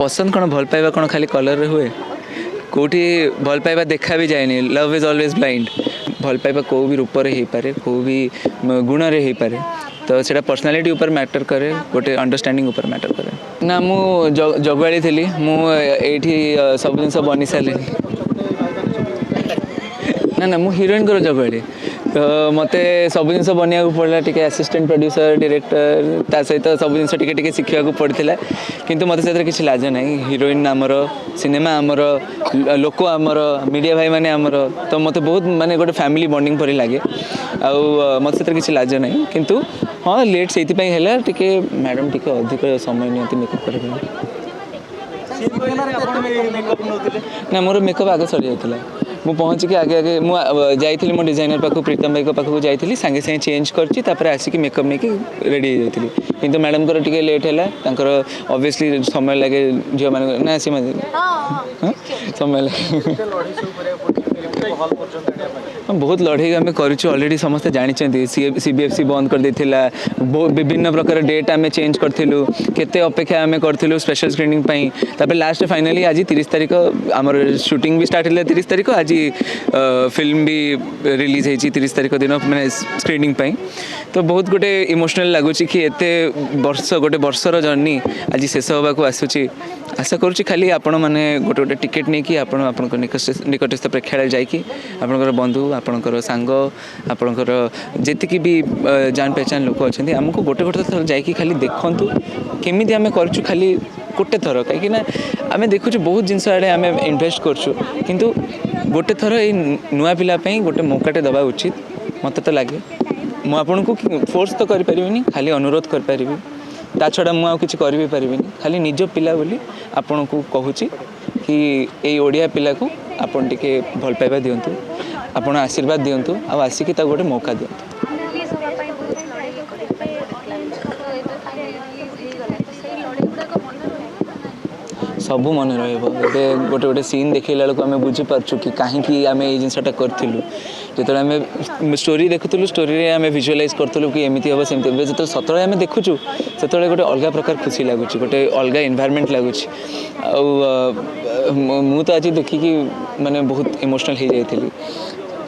पसंद कौन भल पाइबा कौन खाली कलर हुए कौटी भल पाइबा देखा भी जाए लव इज ऑलवेज ब्लाइंड भल पाइबा को भी रूप हो पारे को भी गुण रे हो पारे तो सेटा पर्सनालीटी ऊपर मैटर करे गोटे अंडरस्टैंडिंग ऊपर मैटर करे ना मु जगवाड़ी थी मुझे सब जिन बनी सारे ना ना मु हिरोइन को जगवाड़ी तो मत सब जिन बनया पड़ा टी असिस्टेंट प्रोड्यूसर डायरेक्टर ता सहित सब जिन टी शिखा पड़ता किंतु मत से किसी लाज ना हिरोइन आमर सिनेमा आमर लोक आमर मीडिया भाई माने आमर तो मत बहुत माने गोटे फैमिली बॉन्डिंग परी लगे मत से किसी लाज ना किंतु हाँ लेट से टी मैडम टी अधिक समय नहीं मेकअप करने ना मोर मेकअप आगे सरी जाता मु पहुँचिक आगे आगे मुझे मो डिजाइनर पाक प्रीतम भाई पाक जाइली सागे सागे चेंज कर आसिक मेकअप नहीं रेडी हो जाती किंतु मैडम को टिके लेट है ऑब्वियसली समय लगे झील मान ना सी समय लगे बहुत लड़ाई आम करलरेडी समस्ते जानते सीबीएफसी बंद कर देथिला विभिन्न प्रकार डेट आम चेंज करूँ केते अपेक्षा आम करूँ स्पेशल स्क्रीनिंग तापर लास्ट फाइनाली आज 30 तारीख आमर शूटिंग भी स्टार्ट है 30 तारीख आज फिल्म भी रिलीज होती 30 तारीख दिन मैंने स्क्रीनिंग तो बहुत गोटे इमोशनल लगुच कि एत वर्ष गोटे वर्षर जर्नी आज शेष होगा आसूची आशा करुँच खाली आपण मैंने गोटे गोटे टिकेट नहीं कि आपण निकटस्थ प्रेक्षालय जाकि आपणकर बंधु आपणकर सांग आपणकर जी भी जान पहचान लोक अच्छा आमको गोटे गोटे थर जाकि खाली देखु केमी आम करूँ खाली गोटे थर कहीं आम देखु बहुत जिनस आड़े आम इन्वेस्ट करछु किंतु गोटे थर ये नुआ पिलापी गोटे मौकाटे दबा उचित मत तो लगे मु आपन को फोर्स तो करि परिबिनी खाली अनुरोध कर परिबी ता छड़ा मु किछि करि भी परिबिनी खाली निज पिला बोली आपन को कहूची कि ए ओडिया पिला को आपन टिके भल पाइबा दियंतु आपन आशीर्वाद दियंतु आ आसिकी ता गोटे मौका दियंतु सब मन रहा गोटे गोटे सीन देखला बेलू आम बुझीपार्छु कि कहीं आम ये जिनसा करूँ जो आम स्टोरी देखुलू स्टोरी आम भिजुआलाइज करूँ कि एमती हम सेमती जो सतरे आम देखुचु से गोटे अलग प्रकार खुशी लगुच गोटे अलग इन्वायरमेंट लगुच मु तो आज देखिकी माने बहुत इमोशनल हो जाइली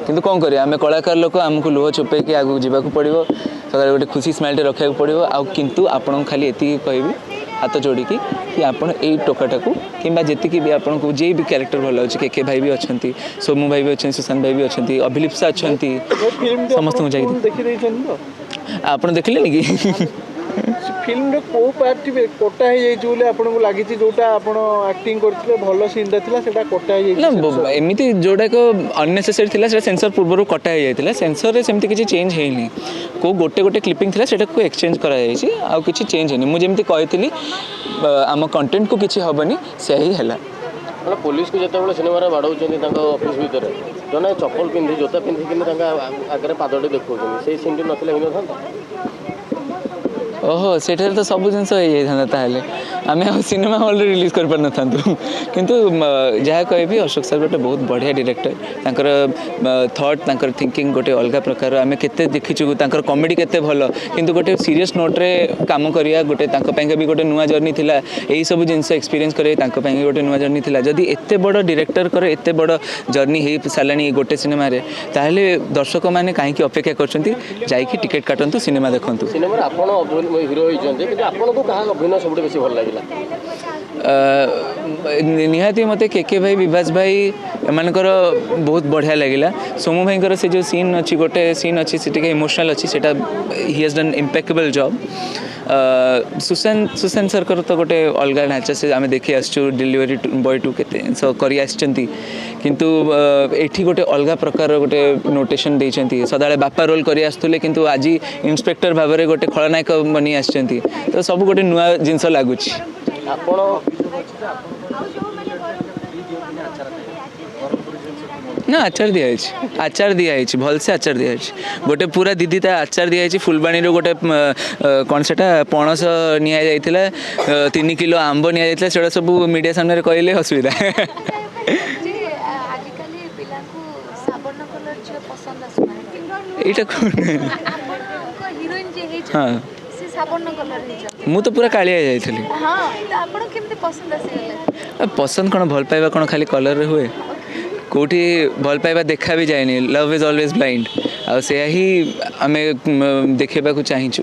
किंतु कौन करें आम कलाकार लोक आमको लुह चुपेक आगे जावाक पड़ो सकाल गोटे खुशी स्माइल रखा पड़ो आ किंतु आपन खाली एति कहबी हाथ जोड़ी कि आपन यही टोकाटा को कि जी भी आपन को जे भी कैरेक्टर भल अच्छे के भाई भी अच्छा सोमू भाई भी अच्छे सुशांत भाई भी अच्छा अभिलिप्सा अच्छा समस्त आप देखिले कि फिल्म को पार्ट कोटा है बोले आपको लगी जोटा आपण एक्टिंग करथिले भलो सीन थिला सेटा कोटा है ना एमिति जोटा को अननेसेसरी थिला सेटा सेंसर पूर्व कटा हो जाइतिला सेंसर रे सेमति किछि चेंज हेइनी को गोटे गोटे क्लिपिंग थिला सेटा को एक्सचेंज करा जाइछि आ किछि चेंज हेनी मु जेमति कहितली आम कंटेंट को किछि हबनी से ही हैला मतलब पुलिस को जिते सिनेमा बाड़ौं ऑफिस भितर जन चप्पल पिंधि जोता पिंधिकी आगे पादटे देखा से सीन ना ओहो सेठे तो सब जिन ताहले आम सिनेमा हॉल रे रिलीज कर पार था किंतु जहाँ कहि अशोक सर गोटे बहुत बढ़िया डायरेक्टर थॉट तांकर थिंकिंग गोटे अलग प्रकार आम केते देखीचु तांकर कॉमेडी केते भल किंतु गोटे सीरियस नोट रे काम करिया गोटे भी गोटे नुआ जर्नी थिला यही सब जिनस एक्सपीरियंस करे गोटे नुआ जर्नी थिला जदि एते बड़ डायरेक्टर करे एते बड़ जर्नी हो साराणी गोटे सिनेमा रे ताहले दर्शक माने काहे अपेक्षा करछंती जाईकी टिकेट काटंतु सिनेमा देखंतु सिनेमा आपण हिरो होइछन्ते आपन को कहा अभिनय सब बेसी भल लागिला निहाती मते के भाई विभास भाई एमानकर बहुत बढ़िया लगिला सोमू भाई से जो सीन अच्छी गोटे सीन अच्छी से इमोशनल अच्छी सेटा he has done impeccable job Sushant sir तो गोटे अलग ढांचा से आम देखी आसचु डिलीवरी बॉय टू के करी आसचंती किंतु एठी गोटे अलग प्रकार गोटे नोटेशन देइचंती सदाळे बापा रोल करी आसुले किंतु आज इंस्पेक्टर भाव में गोटे खलनायक बनी आसचंती तो सब गोटे नुआ जिनस लागुच ना आचार दिखाई भल से आचार दिखाई गोटे पूरा दीदी ता आचार दिखाई फुलबाणी गोटे कौन से पणस नि 3 किलो आंब नि से सब मीडिया सामने कहले असुविधा हाँ ମୁଁ ତ ପୁରା କାଳିଆ ଯାଇଥିଲି। ହଁ ତ ଆପଣ କେମିତି ପସନ୍ଦ ଆସିଗଲେ? ପସନ୍ଦ କ'ଣ ଭଲ ପାଇବା କ'ଣ ଖାଲି କଲର୍ରେ ହୁଏ? କେଉଁଠି ଭଲ ପାଇବା ଦେଖା ବି ଯାଏନି, ଲଭ୍ ଇଜ୍ ଅଲୱେଜ୍ ବ୍ଲାଇଣ୍ଡ। ଆଉ ସେୟା ହିଁ ଆମେ ଦେଖେଇବାକୁ ଚାହିଁଛୁ।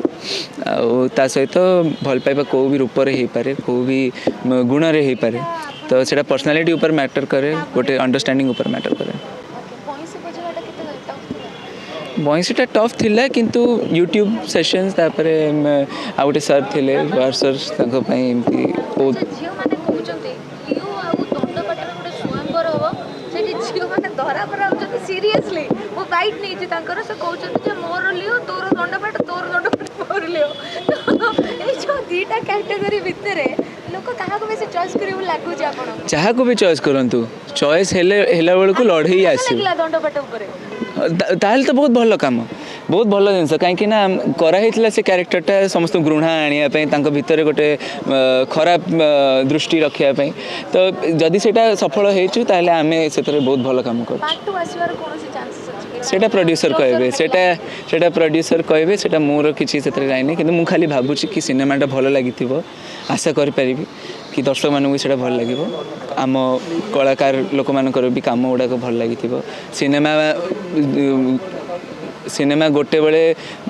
ଆଉ ତା ସହିତ ଭଲ ପାଇବା କେଉଁ ବି ରୂପରେ ହେଇପାରେ, କେଉଁ ବି ଗୁଣରେ ହେଇପାରେ। ତ ସେଇଟା ପର୍ସନାଲିଟି ଉପରେ ମ୍ୟାଟର କରେ, ଗୋଟେ ଅଣ୍ଡରଷ୍ଟାଣ୍ଡିଂ ଉପରେ ମ୍ୟାଟର କରେ। ବଇଁଶୀ ବଜେଇବାଟା କେତେ ଟଫ୍ ଥିଲା? ବଇଁଶୀଟା ଟଫ୍ ଥିଲା, କିନ୍ତୁ ୟୁଟ୍ୟୁବ୍ ସେସନ୍ସ ତାପରେ ଆଉ ଗୋଟେ ସାର୍ ଥିଲେ ସାର୍, ତାଙ୍କ ପାଇଁ ଏମିତି ବହୁତ ଝିଅମାନେ କହୁଛନ୍ତି ଲିଓ ଆଉ ଦଣ୍ଡପାଟରେ ଗୋଟେ ସ୍ୱୟଂବର ହବ, ସେଠି ଝିଅମାନେ ଧରା ପରା ହେଉଛନ୍ତି। ସିରିୟସଲି ମୁଁ ବାଇଟ୍ ନେଇଛି ତାଙ୍କର, ସେ କହୁଛନ୍ତି ଯେ ମୋର ଲିଓ, ତୋର ଦଣ୍ଡପାଟ, ତୋର ଦଣ୍ଡପାଟ, ମୋର ଲିଓ। ଏଇ ଯେଉଁ ଦୁଇଟା କ୍ୟାଟେଗୋରୀ ଭିତରେ ଲୋକ କାହାକୁ ବେଶୀ ଚଏସ୍ କରିବାକୁ ଲାଗୁଛି ଆପଣଙ୍କୁ? ଯାହାକୁ ବି ଚଏସ୍ କରନ୍ତୁ, ଚଏସ୍ ହେଲା ବେଳକୁ ଲଢ଼େଇ ଆସିବ। ଲାଗିଲା ଦଣ୍ଡପାଟ ଉପରେ ତାହେଲେ ତ ବହୁତ ଭଲ କାମ, ବହୁତ ଭଲ ଜିନିଷ। କାହିଁକି ନା କରାହେଇଥିଲା ସେ କ୍ୟାରେକ୍ଟରଟା ସମସ୍ତଙ୍କୁ ଘୃଣା ଆଣିବା ପାଇଁ, ତାଙ୍କ ଭିତରେ ଗୋଟେ ଖରାପ ଦୃଷ୍ଟି ରଖିବା ପାଇଁ। ତ ଯଦି ସେଇଟା ସଫଳ ହେଇଛୁ ତାହେଲେ ଆମେ ସେଥିରେ ବହୁତ ଭଲ କାମ କରୁଛୁ। ପାର୍ଟ 2 ଆସିବାର କୌଣସି ଚାନ୍ସେସ୍ ଅଛି? ସେଇଟା ପ୍ରଡ୍ୟୁସର କହିବେ, ସେଇଟା ପ୍ରଡ୍ୟୁସର କହିବେ, ସେଇଟା ମୋର କିଛି ସେଥିରେ ଯାଇନି। କିନ୍ତୁ ମୁଁ ଖାଲି ଭାବୁଛି କି ସିନେମାଟା ଭଲ ଲାଗିଥିବ, ଆଶା କରିପାରିବି କି ଦର୍ଶକମାନଙ୍କୁ ବି ସେଇଟା ଭଲ ଲାଗିବ। ଆମ କଳାକାର ଲୋକମାନଙ୍କର ବି କାମ ଗୁଡ଼ାକ ଭଲ ଲାଗିଥିବ। ସିନେମା ଗୋଟେ ବେଳେ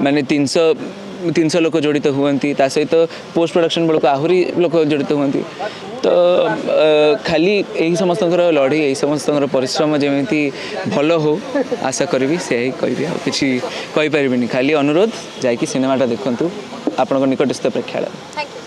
ମାନେ 300 ଲୋକ ଜଡ଼ିତ ହୁଅନ୍ତି, ତା ସହିତ ପୋଷ୍ଟ ପ୍ରଡକ୍ସନ୍ ବେଳକୁ ଆହୁରି ଲୋକ ଜଡ଼ିତ ହୁଅନ୍ତି। ତ ଖାଲି ଏହି ସମସ୍ତଙ୍କର ଲଢ଼େଇ, ଏହି ସମସ୍ତଙ୍କର ପରିଶ୍ରମ ଯେମିତି ଭଲ ହଉ ଆଶା କରିବି, ସେୟା ହିଁ କହିବି। ଆଉ କିଛି କହିପାରିବିନି, ଖାଲି ଅନୁରୋଧ ଯାଇକି ସିନେମାଟା ଦେଖନ୍ତୁ ଆପଣଙ୍କ ନିକଟସ୍ଥ ପ୍ରେକ୍ଷାଳୟ। Thank you.